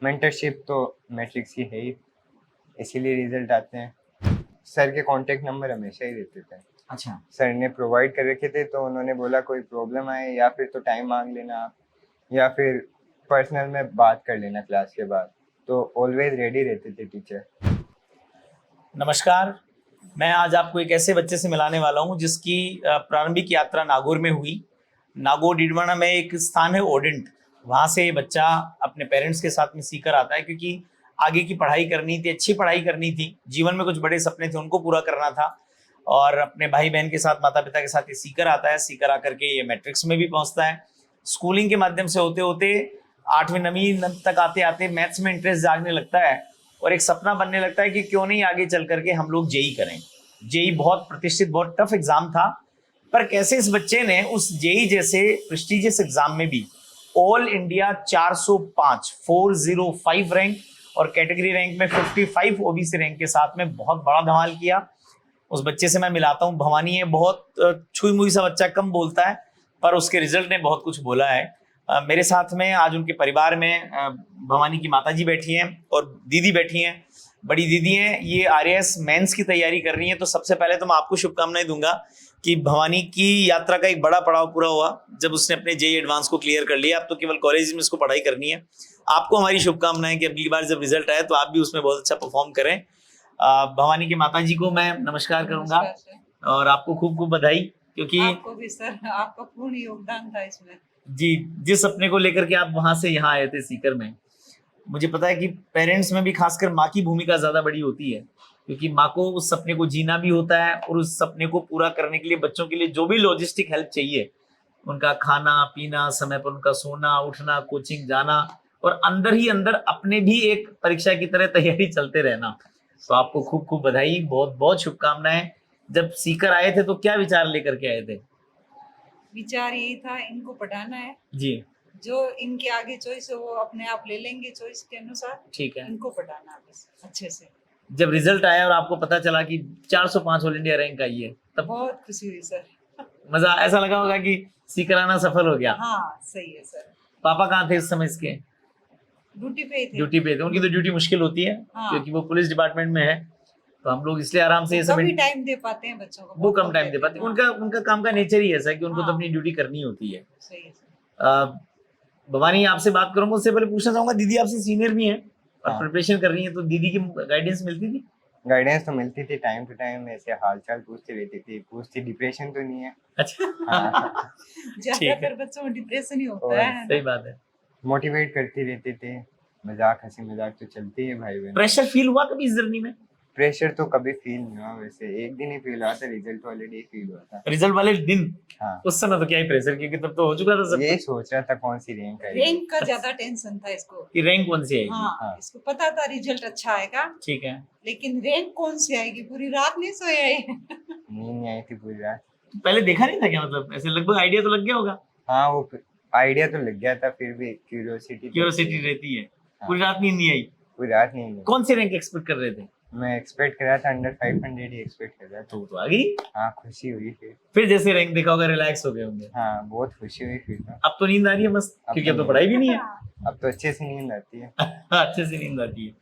Mentorship तो matrix की है ही, इसीलिए रिजल्ट आते हैं। सर के कांटेक्ट नंबर हमेशा ही रहते थे। अच्छा, सर ने प्रोवाइड कर रखे थे, तो उन्होंने बोला कोई प्रॉब्लम आए या फिर तो टाइम मांग लेना आप, या फिर पर्सनल में बात कर लेना क्लास के बाद। तो ऑलवेज रेडी रहते थे टीचर। नमस्कार। मैं आज आपको एक ऐसे बच्चे से मिलाने वाला हूं जिसकी प्रारंभिक यात्रा नागौर में हुई। नागौर डीडवाना में एक स्थान है ओडेंट, वहाँ से ये बच्चा अपने पेरेंट्स के साथ में सीकर आता है, क्योंकि आगे की पढ़ाई करनी थी, अच्छी पढ़ाई करनी थी, जीवन में कुछ बड़े सपने थे उनको पूरा करना था। और अपने भाई बहन के साथ, माता पिता के साथ ये सीकर आता है। सीकर आकर के ये मैट्रिक्स में भी पहुंचता है। स्कूलिंग के माध्यम से होते होते 8वीं 9वीं तक आते आते मैथ्स में इंटरेस्ट जागने लगता है और एक सपना बनने लगता है कि क्यों नहीं आगे चल करके हम लोग जेई करें। जेई बहुत प्रतिष्ठित, बहुत टफ एग्जाम था, पर कैसे इस बच्चे ने उस जेई जैसे प्रेस्टिजियस एग्जाम में भी ऑल इंडिया 405 405 रैंक और कैटेगरी रैंक में 55 ओबीसी रैंक के साथ में बहुत बड़ा धमाल किया। उस बच्चे से मैं मिलाता हूँ। भवानी है, बहुत छुई मुई सा बच्चा, कम बोलता है, पर उसके रिजल्ट ने बहुत कुछ बोला है। मेरे साथ में आज उनके परिवार में भवानी की माताजी बैठी हैं और दीदी बैठी हैं, बड़ी दीदी हैं। ये आरएएस मेंस की तैयारी कर रही हैं। तो सबसे पहले तो मैं आपको शुभकामनाएं दूंगा कि भवानी की यात्रा का एक बड़ा पड़ाव पूरा हुआ जब उसने अपने जेई एडवांस को क्लियर कर लिया। अब तो केवल कॉलेज में इसको पढ़ाई करनी है। आपको हमारी शुभकामनाएं कि अगली बार जब रिजल्ट आए तो आप भी उसमें बहुत अच्छा परफॉर्म करें। भवानी के माताजी को मैं नमस्कार करूंगा और आपको खूब खूब बधाई, क्योंकि आपको भी सर, आपका पूर्ण योगदान था इसमें। जी, जिस सपने को लेकर के आप वहां से यहाँ आए थे सीकर में, मुझे पता है कि पेरेंट्स में भी खासकर माँ की भूमिका ज्यादा बड़ी होती है, क्योंकि माँ को उस सपने को जीना भी होता है और उस सपने को पूरा करने के लिए बच्चों के लिए जो भी लॉजिस्टिक हेल्प चाहिए, उनका खाना पीना, समय पर उनका सोना उठना, कोचिंग जाना और अंदर ही अंदर अपने भी एक परीक्षा की तरह तैयारी चलते रहना। तो आपको खूब खूब बधाई, बहुत बहुत शुभकामनाएं। जब सीकर आए थे तो क्या विचार लेकर के आए थे? विचार यही था, इनको पढ़ाना है जी, जो इनके आगे चॉइस है वो अपने आप ले लेंगे चॉइस के अनुसार। ठीक है। इनको पढ़ाना है बस अच्छे से। जब रिजल्ट आया और आपको पता चला कि 405 ऑल इंडिया रैंक आई है, तब बहुत खुशी हुई सर। मजा ऐसा लगा होगा कि सीकर आना सफल हो गया। हाँ सही है सर। पापा कहाँ थे इस समय इसके? ड्यूटी पे ही थे। ड्यूटी पे थे। उनकी तो ड्यूटी मुश्किल होती है, हाँ। क्योंकि वो पुलिस डिपार्टमेंट में है। तो हम लोग इसलिए आराम से ये कभी समय टाइम दे पाते हैं बच्चों को, वो बहुत कम टाइम दे पाते हैं। हाँ। उनका उनका काम का नेचर ही ऐसा है कि उनको तो हाँ। अपनी ड्यूटी करनी होती है। सही है सर। भवानी, आपसे बात करूंगा उससे पहले पूछना चाहूंगा, दीदी आपसे सीनियर भी हैं और हाँ। प्रिपरेशन कर रही हैं, तो दीदी की गाइडेंस मिलती थी? गाइडेंस तो मिलती थी, टाइम टू टाइम ऐसे हालचाल पूछती रहती थी, पूछती डिप्रेशन तो नहीं है। अच्छा। हाँ। ज्यादातर बच्चों में डिप्रेशन ही होता और है सही बात है। मोटिवेट करती रहती थी। मजाक, हंसी मजाक तो चलती है भाई बहन। प्रेशर फील हुआ कभी इस जर्नी में? प्रेशर तो कभी फील नहीं हुआ, वैसे एक दिन ही फील हुआ था, रिजल्ट वाले डे फील हुआ था। रिजल्ट वाले दिन? हाँ। उस समय तो क्या ही प्रेशर, क्योंकि तब तो हो चुका था सब ये कुछ। सोच रहा था कौन सी रैंक आएगी। रैंक का ज्यादा टेंशन था इसको कि रैंक कौन सी आएगी। हाँ, हाँ। इसको पता था रिजल्ट अच्छा आएगा, ठीक है। लेकिन रैंक कौन सी आएगी, पूरी रात नहीं सोया है। नींद नहीं आई थी पूरी रात। पहले देखा नहीं था क्या? मतलब ऐसे लगभग आइडिया तो लग गया होगा। हाँ, वो आइडिया तो लग गया था, फिर भी क्यूरियोसिटी रहती है। हाँ। पूरी रात नींद नहीं आई? पूरी रात नींद नहीं। कौन सी रैंक एक्सपेक्ट कर रहे थे? मैं एक्सपेक्ट कर रहा था अंडर 500 ही एक्सपेक्ट कर रहा था। तो आ गई। हाँ, खुशी हुई फिर जैसे रैंक देखा होगा रिलैक्स हो गए होंगे। हाँ, बहुत खुशी हुई फिर तो। अब तो नींद आ रही है मस्त, क्योंकि अब तो पढ़ाई भी नहीं है। अब तो अच्छे से नींद आती है। अच्छे से नींद आती है।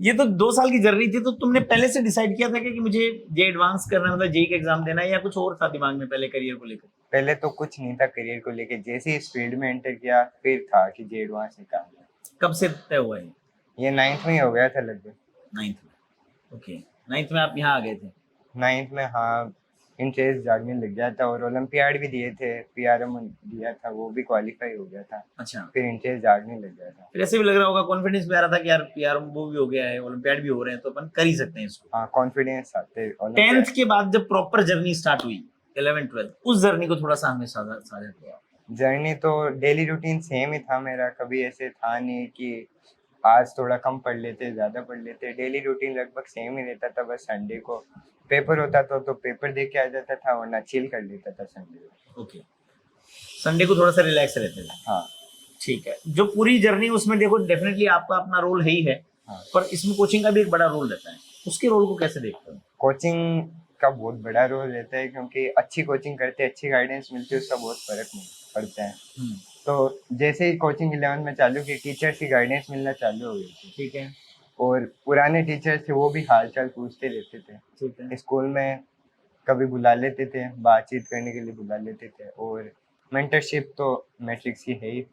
ये तो 2 साल की जर्नी थी, तो तुमने पहले से डिसाइड किया था कि मुझे जे एडवांस करना है, मतलब जेई का एग्जाम देना है, या कुछ और था दिमाग में पहले करियर को लेकर? पहले तो कुछ नहीं था करियर को लेके, जैसे ही इस फील्ड में एंटर किया फिर था कि जे एडवांस निकालना है। कब से तय हुआ है? ये 9th में ही हो गया था लगभग। 9th में? ओके, 9th में आप यहाँ आ गए थे? 9th में हाँ, इंटरेस्ट जागने लग गया था और ओलंपियाड भी दिए थे, पीआरएम दिया था, वो भी क्वालिफाई हो गया था। अच्छा। फिर इंटरेस्ट जागने लग गया था। फिर ऐसे भी लग रहा होगा, कॉन्फिडेंस भी आ रहा था कि यार पीआर वो भी हो गया है, ओलंपियाड भी हो रहे हैं, तो अपन कर ही सकते हैं इसको। हाँ, कॉन्फिडेंस आते। 10th के बाद जब प्रॉपर जर्नी स्टार्ट हुई, 11th 12th, उस जर्नी को थोड़ा सा हमें साझा किया। जर्नी तो डेली रूटीन सेम ही था मेरा, कभी ऐसे था नहीं कि आज थोड़ा कम पढ़ लेते ज्यादा पढ़ लेते। डेली रूटीन लगभग सेम ही रहता था, बस संडे को पेपर होता था तो पेपर दे के आ जाता था, वरना चिल कर लेता था संडे को। ओके, संडे को थोड़ा सा रिलैक्स रहते थे। हाँ। ठीक है। जो पूरी जर्नी उसमें देखो डेफिनेटली आपका अपना रोल है ही है। हाँ। पर इसमें कोचिंग का भी एक बड़ा रोल रहता है, उसके रोल को कैसे देखते हो? कोचिंग का बहुत बड़ा रोल रहता है, क्योंकि अच्छी कोचिंग करते अच्छी गाइडेंस मिलती है, उसका बहुत फर्क पड़ता है। तो जैसे ही कोचिंग 11 में चालू की, टीचर्स की गाइडेंस मिलना चालू हो गई थी। ठीक है। और पुराने टीचर्स थे वो भी हाल चाल पूछते रहते थे। ठीक है। स्कूल में कभी बुला लेते थे, बातचीत करने के लिए बुला लेते थे। और मेंटरशिप तो मैट्रिक्स की है ही,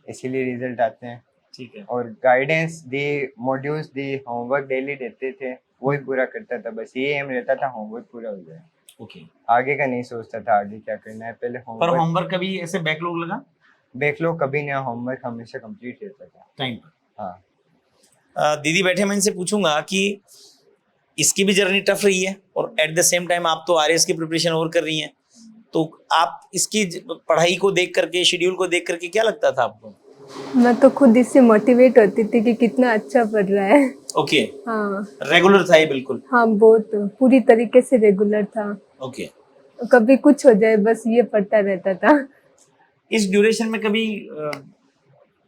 इसीलिए रिजल्ट आते हैं। ठीक है। और गाइडेंस दी, मॉड्यूल्स दी, होमवर्क डेली देते थे, वही पूरा करता था। बस ये एम रहता था होमवर्क पूरा हो जाए, ओके। आगे का नहीं सोचता था आगे क्या करना है। पहले पर होमवर्क, होमवर्क कभी ऐसे बैकलॉग लगा बैकलॉग कभी नहीं, होमवर्क हमेशा कंप्लीट रहता था। टाइम पर? हाँ, दीदी बैठे, मैं इनसे पूछूंगा कि इसकी भी जर्नी टफ रही है और एट द सेम टाइम आप तो आरएएस की प्रिपरेशन और कर रही हैं, तो आप इसकी पढ़ाई को देख करके, शेड्यूल को देख करके क्या लगता था आपको? मैं तो खुद इससे मोटिवेट होती थी कि कितना अच्छा पढ़ रहा है। ओके। हाँ रेगुलर था ये बिल्कुल? हाँ, बहुत पूरी तरीके से रेगुलर था। ओके। कभी कुछ हो जाए बस ये पढ़ता रहता था। इस ड्यूरेशन में कभी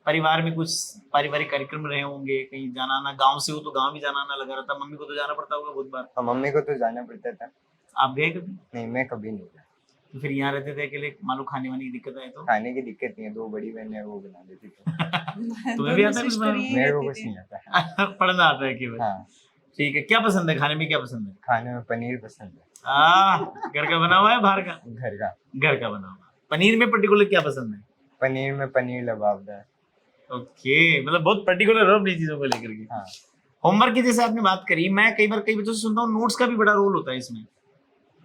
परिवार में कुछ पारिवारिक कार्यक्रम रहे होंगे, कहीं जाना आना, गांव से हो तो गांव भी जाना आना लगा रहता, मम्मी को तो जाना पड़ता होगा बहुत बार, और मम्मी को तो जाना पड़ता था। आप गए कभी? नहीं, मैं कभी नहीं गया। तो फिर यहाँ रहते थे अकेले, मान लो खाने वाने की दिक्कत आए तो? खाने की दिक्कत नहीं है, 2 बड़ी बहनें हैं, वो बना देती थी। तुम्हें भी दोनों आता है कुछ सिस्टर बनाना? यहीं मेरे को रहती कुछ थी। नहीं आता। पढ़ना आता है केवल? हाँ, ठीक है। क्या पसंद है खाने में, क्या पसंद है? खाने में पनीर पसंद है। घर का बना हुआ है बाहर का? घर का। घर का बना हुआ। पनीर में पर्टिकुलर क्या पसंद है? पनीर में पनीर लबाबदार। ओके, मतलब बहुत पर्टिकुलर हो अपनी चीजों को लेकर के। हाँ होमवर्क की जैसे आपने बात करी, मैं कई बार कई बच्चों से सुनता हूँ नोट्स का भी बड़ा रोल होता है इसमें।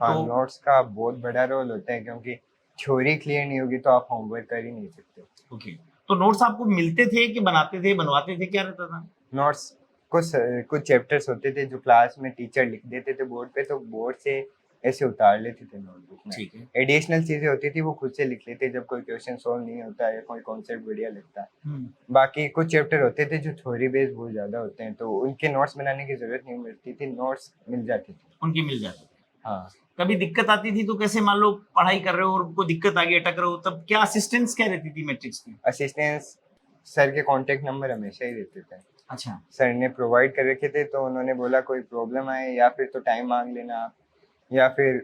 हाँ, तो नोट्स का बहुत बड़ा रोल होता है, क्योंकि थ्योरी क्लियर नहीं होगी तो आप होमवर्क कर ही नहीं सकते। ओके, तो नोट्स आपको मिलते थे कि बनाते थे, बनवाते थे, क्या रहता था? नोट्स, कुछ कुछ चैप्टर्स होते थे जो क्लास में टीचर लिख देते थे बोर्ड पे, तो बोर्ड से ऐसे उतार लेते थे नोटबुक में। ठीक है। एडिशनल चीजें होती थी वो खुद से लिख लेते जब कोई क्वेश्चन सॉल्व नहीं होता है या कोई कॉन्सेप्ट बढ़िया लगता है। बाकी कुछ चैप्टर होते थे जो थ्योरी बेस्ड बहुत ज्यादा होते हैं, तो उनके नोट्स बनाने की जरूरत नहीं मिलती थी, नोट्स मिल जाती थी। उनकी मिल जाती थी। हाँ, कभी दिक्कत आती थी तो कैसे, मान लो पढ़ाई कर रहे हो और उनको दिक्कत आ गई, अटक रहे हो, तब क्या असिस्टेंस क्या रहती थी मैट्रिक्स की? असिस्टेंस सर के कांटेक्ट नंबर हमेशा ही रहते थे। अच्छा। सर ने प्रोवाइड कर रखे थे, तो उन्होंने बोला कोई प्रॉब्लम आए या फिर तो टाइम मांग लेना आप, या फिर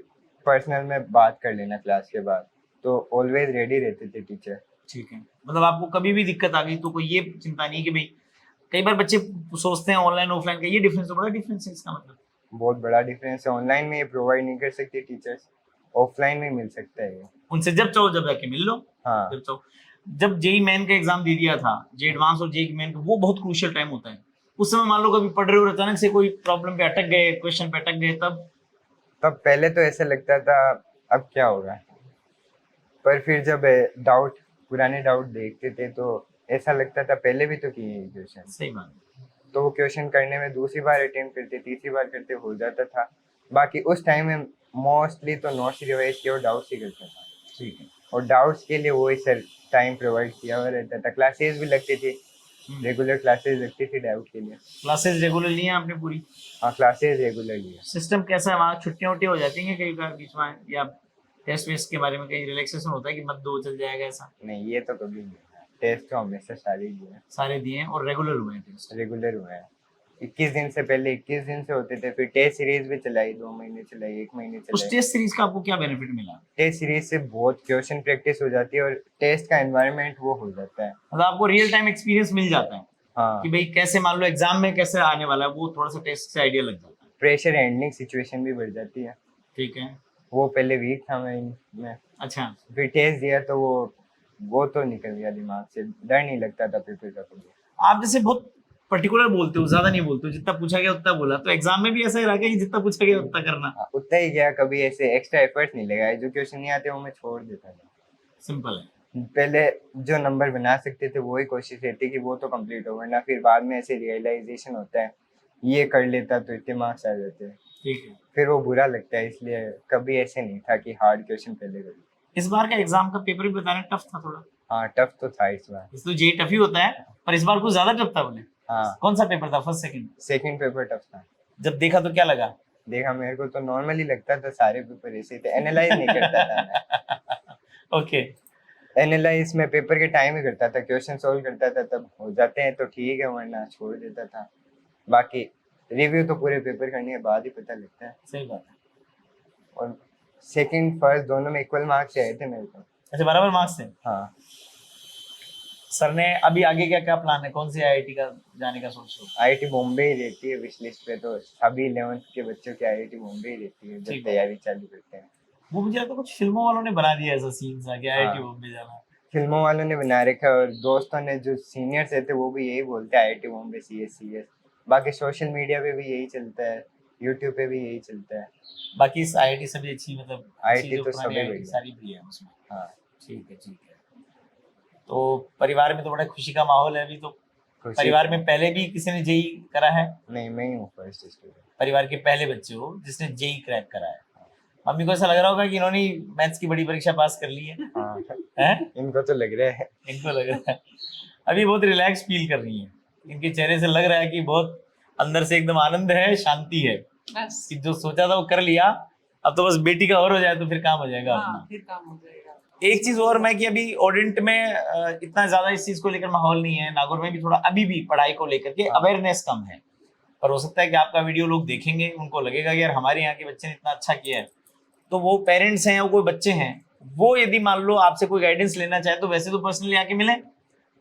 पर्सनल में बात कर लेना क्लास के बाद, तो ऑलवेज रेडी रहते थे टीचर। ठीक है, मतलब आपको कभी भी दिक्कत आ गई तो कोई ये चिंता नहीं कि भाई, कई बार बच्चे सोचते हैं ऑनलाइन ऑफलाइन का, ये डिफरेंस तो बड़ा डिफरेंस है इसका मतलब। बहुत बड़ा डिफरेंस है, ऑनलाइन में ये प्रोवाइड नहीं कर सकते टीचर्स, ऑफलाइन में मिल सकता है ये। उनसे जब चाहो जब जाके मिल लो। हाँ, जब चाहो। जब जेई मेन का एग्जाम दे दिया था, जे एडवांस और जेई मेन का, वो बहुत क्रूशियल टाइम होता है। उस समय मान लो कभी पढ़ रहे हो और अचानक से कोई प्रॉब्लम पे अटक गए, क्वेश्चन पे अटक गए, तब पहले तो ऐसा लगता था अब क्या होगा, पर फिर जब डाउट, पुराने डाउट देखते थे तो ऐसा लगता था पहले भी तो किए क्वेश्चन, सही बात। तो वो क्वेश्चन करने में दूसरी बार अटेम्प्ट करते, तीसरी बार करते हो जाता था। बाकी उस टाइम में मोस्टली तो नोट्स रिवाइज किया और डाउट्स ही करता था। ठीक है। और डाउट्स के लिए वही सर टाइम प्रोवाइड किया हुआ रहता था। क्लासेस भी लगती थी, रेगुलर क्लासेस लगती थी डाउट के लिए। क्लासेस रेगुलर ली हैं आपने पूरी? हाँ, क्लासेस रेगुलर लिए। सिस्टम कैसा है वहाँ, छुट्टियां उट्टियां हो जाती हैं कई बार बीच में, या टेस्ट वेस्ट के बारे में कहीं रिलैक्सेशन होता है कि मत दो चल जाएगा ऐसा? नहीं, ये तो कभी नहीं है। टेस्ट तो हमेशा सारे ही दिए हैं, सारे दिए हैं और रेगुलर हुए हैं टेस्ट? रेगुलर हुए हैं। 21 दिन से पहले 21 दिन से होते थे, फिर टेस्ट सीरीज भी चलाई, 2 महीने चलाई, 1 महीने उस चलाई। टेस्ट सीरीज का आपको क्या बेनिफिट मिला? टेस्ट सीरीज से बहुत क्वेश्चन प्रैक्टिस हो जाती है और टेस्ट का एनवायरनमेंट वो हो जाता है। मतलब आपको रियल टाइम एक्सपीरियंस मिल जाता है हाँ, कि भाई कैसे, मान लो एग्जाम में कैसे आने वाला है, वो थोड़ा सा टेस्ट से आइडिया लग जाता है। प्रेशर हैंडलिंग सिचुएशन भी बढ़ जाती है। ठीक है। वो पहले वीक था मैं, अच्छा। फिर टेस्ट दिया तो वो तो निकल गया दिमाग से, डर नहीं लगता था पेपर का कभी। आप जैसे बहुत पर्टिकुलर बोलते हो, ज्यादा नहीं बोलते हो, जितना पूछा गया उतना बोला, तो एग्जाम में भी ऐसा ही रहा कि जितना पूछा गया उतना करना? हाँ, उतना ही गया, कभी ऐसे एक्स्ट्रा एफर्ट नहीं लगाया। जो क्वेश्चन नहीं आते वो मैं छोड़ देता था। सिंपल है। पहले जो नंबर बना सकते थे वही कोशिश रहती कि वो तो कंप्लीट हो, वरना फिर बाद में ऐसे रियलाइजेशन होता है ये कर लेता तो इतने मार्क्स आ जाते हैं, ठीक है। फिर वो बुरा लगता है। इसलिए कभी ऐसे नहीं था कि हार्ड क्वेश्चन पहले करूँ। इस बार का एग्जाम का पेपर भी बताना टफ था थोड़ा? हाँ, टफ तो था इस बार। इस तो जेई टफ ही होता है, पर इस बार कुछ ज्यादा टफ था बोले? हाँ, कौन सा पेपर था, first second? Second paper tough था। जब देखा तो क्या लगा? देखा, मेरे को तो नॉर्मली लगता था सारे पेपर ऐसे थे, एनालाइज नहीं करता था मैं। ओके। एनालाइज में पेपर के टाइम ही करता था, क्वेश्चन सॉल्व करता था, तब हो जाते हैं तो ठीक है, वरना छोड़ देता था। बाकी रिव्यू तो पूरे पेपर करने के बाद ही पता लगता है। सही बात है। और सेकंड फर्स्ट दोनों में इक्वल मार्क्स आए थे मेरे को। अच्छा, बराबर मार्क्स थे? हाँ, सर ने अभी आगे क्या क्या प्लान है, कौन सी आईआईटी का जाने का सोच रहे हो? आईआईटी बॉम्बे ही रहती है विश लिस्ट पे, तो सभी 11th के बच्चों की आईआईटी बॉम्बे ही रहती है जब ठीक है। तैयारी चालू करते हैं। वो मुझे लगता है कुछ फिल्मों वालों ने बना दिया ऐसा सीन सा कि आईआईटी हाँ। बॉम्बे जाना। फिल्मों वालों ने बना रखा है, और दोस्तों ने जो सीनियर्स रहते हैं वो भी यही बोलते हैं आईआईटी बॉम्बे CS। बाकी सोशल मीडिया पे भी यही चलता है, यूट्यूब पे भी यही चलता है। बाकी इस आईआईटी से भी अच्छी, मतलब अच्छी आईआईटी जो तो पुरानी सभी आईआईटी बढ़िया। सारी भी है उसमें। हाँ, ठीक है ठीक है। तो परिवार में तो बड़ा खुशी का माहौल है अभी तो। खुशी। परिवार में पहले भी किसी ने जेई करा है? नहीं, मैं ही हूँ फर्स्ट स्टूडेंट। परिवार के पहले बच्चे हो जिसने जेई क्रैक करा है। मम्मी को ऐसा लग रहा होगा कि इन्होंने मैथ्स की बड़ी परीक्षा पास कर ली है, हाँ, हैं? इनको तो लग रहा है। इनको लग रहा है अभी बहुत रिलैक्स फील कर रही है, इनके चेहरे से लग रहा है कि बहुत अंदर से एकदम आनंद है, शांति है बस कि जो सोचा था वो कर लिया, अब तो बस बेटी का और हो जाए तो फिर काम हो जाएगा हाँ अपना। फिर काम हो जाएगा। एक चीज और मैं कि अभी ऑडिएंट में इतना ज्यादा इस चीज को लेकर माहौल नहीं है, नागौर में भी थोड़ा अभी भी पढ़ाई को लेकर के हाँ। अवेयरनेस कम है, पर हो सकता है कि आपका वीडियो लोग देखेंगे, उनको लगेगा कि यार हमारे यहाँ के बच्चे ने इतना अच्छा किया है, तो वो पेरेंट्स हैं या कोई बच्चे हैं, वो यदि मान लो आपसे कोई गाइडेंस लेना चाहे तो वैसे तो पर्सनली आके मिले,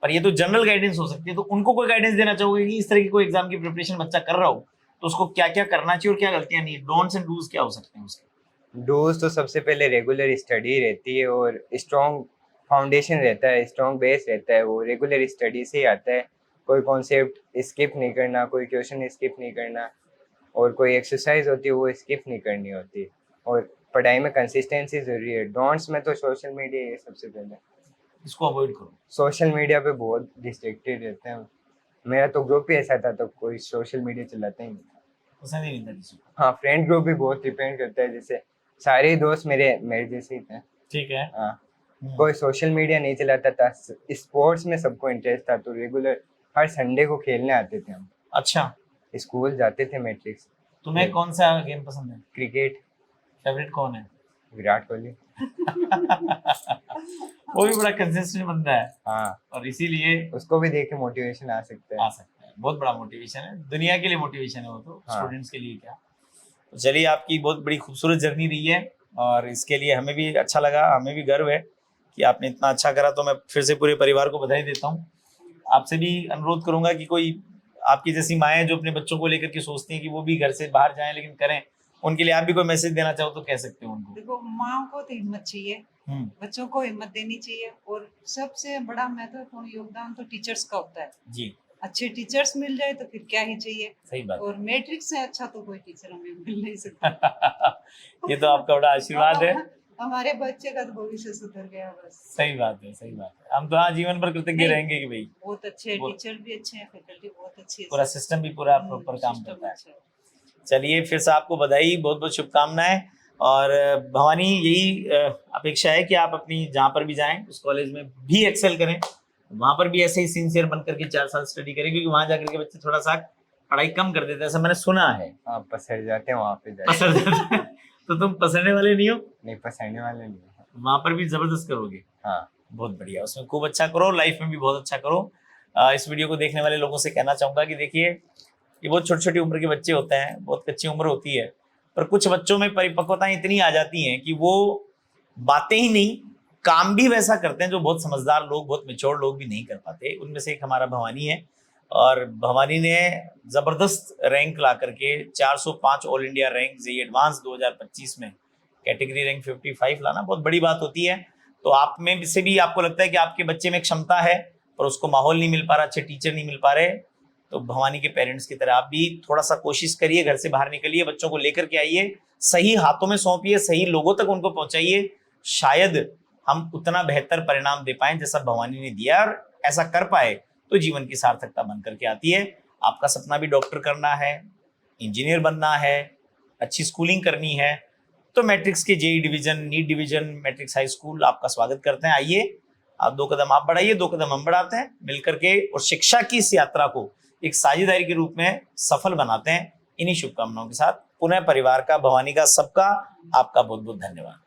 पर ये तो जनरल गाइडेंस हो सकती है, तो उनको कोई गाइडेंस देना चाहोगे कि इस तरह की कोई एग्जाम की प्रिपरेशन बच्चा कर रहा हो तो उसको क्या क्या करना चाहिए और क्या गलतियां नहीं, डोंट्स एंड डूज क्या हो सकते हैं उसके? डोज तो सबसे पहले रेगुलर स्टडी रहती है, और स्ट्रॉन्ग फाउंडेशन रहता है, स्ट्रॉन्ग बेस रहता है, वो रेगुलर स्टडी से ही आता है। कोई कॉन्सेप्ट स्किप नहीं करना, कोई क्वेश्चन स्किप नहीं करना, और कोई एक्सरसाइज होती है वो स्किप नहीं करनी होती। और पढ़ाई में कंसिस्टेंसी ज़रूरी है। डोंट्स में तो सोशल मीडिया है सबसे पहले। इसको अवॉइड करो। सोशल मीडिया पे बहुत डिस्ट्रैक्टेड रहते हैं। मेरा तो ग्रुप ही ऐसा था, तो कोई सोशल मीडिया चलाता ही नहीं था। पसंद ही नहीं था किसी को। हाँ, फ्रेंड ग्रुप भी बहुत डिपेंड करता है, जैसे सारे ही दोस्त मेरे मेरे जैसे ही थे। ठीक है। हाँ, कोई सोशल मीडिया नहीं चलाता था। स्पोर्ट्स में सबको इंटरेस्ट था, तो रेगुलर हर संडे को खेलने आते थे हम। अच्छा, स्कूल जाते थे मैट्रिक्स। तुम्हें कौन सा गेम पसंद है? क्रिकेट। फेवरेट कौन है? विराट कोहली। वो भी बड़ा कंसिस्टेंट बंदा है, हाँ, और इसीलिए उसको भी देख के मोटिवेशन आ सकता आ है। सकता है। बहुत बड़ा मोटिवेशन है, दुनिया के लिए मोटिवेशन है वो तो, हाँ। स्टूडेंट्स के लिए क्या। तो चलिए, आपकी बहुत बड़ी खूबसूरत जर्नी रही है और इसके लिए हमें भी अच्छा लगा, हमें भी गर्व है कि आपने इतना अच्छा करा। तो मैं फिर से पूरे परिवार को बधाई देता हूँ। आपसे भी अनुरोध करूंगा कि कोई आपकी जैसी माएँ जो अपने बच्चों को लेकर के सोचती हैं कि वो भी घर से बाहर जाएं लेकिन करें, उनके लिए आप भी कोई मैसेज देना चाहो तो कह सकते हो उनको। देखो, माँ को तो हिम्मत चाहिए, बच्चों को हिम्मत देनी चाहिए, और सबसे बड़ा महत्वपूर्ण योगदान तो टीचर्स का होता है जी, अच्छे टीचर्स मिल जाए तो फिर क्या ही चाहिए। सही बात। और मैट्रिक से अच्छा तो कोई टीचर हमें मिल नहीं सकता। ये तो आपका बड़ा आशीर्वाद है। हमारे बच्चे का तो भविष्य सुधर गया बस। सही बात है, सही बात है। हम तो हाँ जीवन भर कृतज्ञ नहीं, रहेंगे कि भाई बहुत अच्छे बहुत- टीचर भी अच्छे हैं, फैकल्टी बहुत अच्छी है, पूरा सिस्टम भी पूरा प्रॉपर काम सिस्टम करता है। अच्छा है। चलिए, फिर से आपको बधाई, बहुत बहुत शुभकामनाएं। और भवानी, यही अपेक्षा है कि आप अपनी जहाँ पर भी जाएं उस कॉलेज में भी एक्सेल करें, वहाँ पर भी ऐसे ही सिंसियर बन करके 4 साल स्टडी करें, क्योंकि वहाँ जाकर के बच्चे थोड़ा सा पढ़ाई कम कर देते हैं, ऐसा मैंने सुना है। आप पसर जाते हैं वहाँ पे जाके। पसर जाते हैं। तो तुम पसरने वाले नहीं हो, नहीं, पसरने वाले नहीं है। वहाँ पर भी जबरदस्त करोगे। हाँ, बहुत बढ़िया, उसमें खूब अच्छा करो, लाइफ में भी बहुत अच्छा करो। इस वीडियो को देखने वाले लोगों से कहना चाहूँगा कि देखिए, ये बहुत छोटी छोटी उम्र के बच्चे होते हैं, बहुत कच्ची उम्र होती है, पर कुछ बच्चों में परिपक्वता इतनी आ जाती है कि वो बातें ही नहीं, काम भी वैसा करते हैं जो बहुत समझदार लोग, बहुत मैच्योर लोग भी नहीं कर पाते। उनमें से एक हमारा भवानी है, और भवानी ने जबरदस्त रैंक ला करके 405 all India rank JEE advance 2025 में कैटेगरी रैंक 55 लाना बहुत बड़ी बात होती है। तो आप में से भी आपको लगता है कि आपके बच्चे में क्षमता है पर उसको माहौल नहीं मिल पा रहा, अच्छे टीचर नहीं मिल पा रहे, तो भवानी के पेरेंट्स की तरह आप भी थोड़ा सा कोशिश करिए, घर से बाहर निकलिए, बच्चों को लेकर के आइए, सही हाथों में सौंपिए, सही लोगों तक उनको पहुंचाइए। शायद हम उतना बेहतर परिणाम दे पाए जैसा भवानी ने दिया, और ऐसा कर पाए तो जीवन की सार्थकता बन करके आती है। आपका सपना भी डॉक्टर करना है, इंजीनियर बनना है, अच्छी स्कूलिंग करनी है, तो मैट्रिक्स के JEE division, NEET division, matrix high school आपका स्वागत करते हैं। आइए, आप 2 कदम आप बढ़ाइए, 2 कदम हम बढ़ाते हैं मिलकर के, और शिक्षा की इस यात्रा को एक साझेदारी के रूप में सफल बनाते हैं। इन्हीं शुभकामनाओं के साथ पुनः परिवार का, भवानी का, सबका, आपका बहुत बहुत धन्यवाद।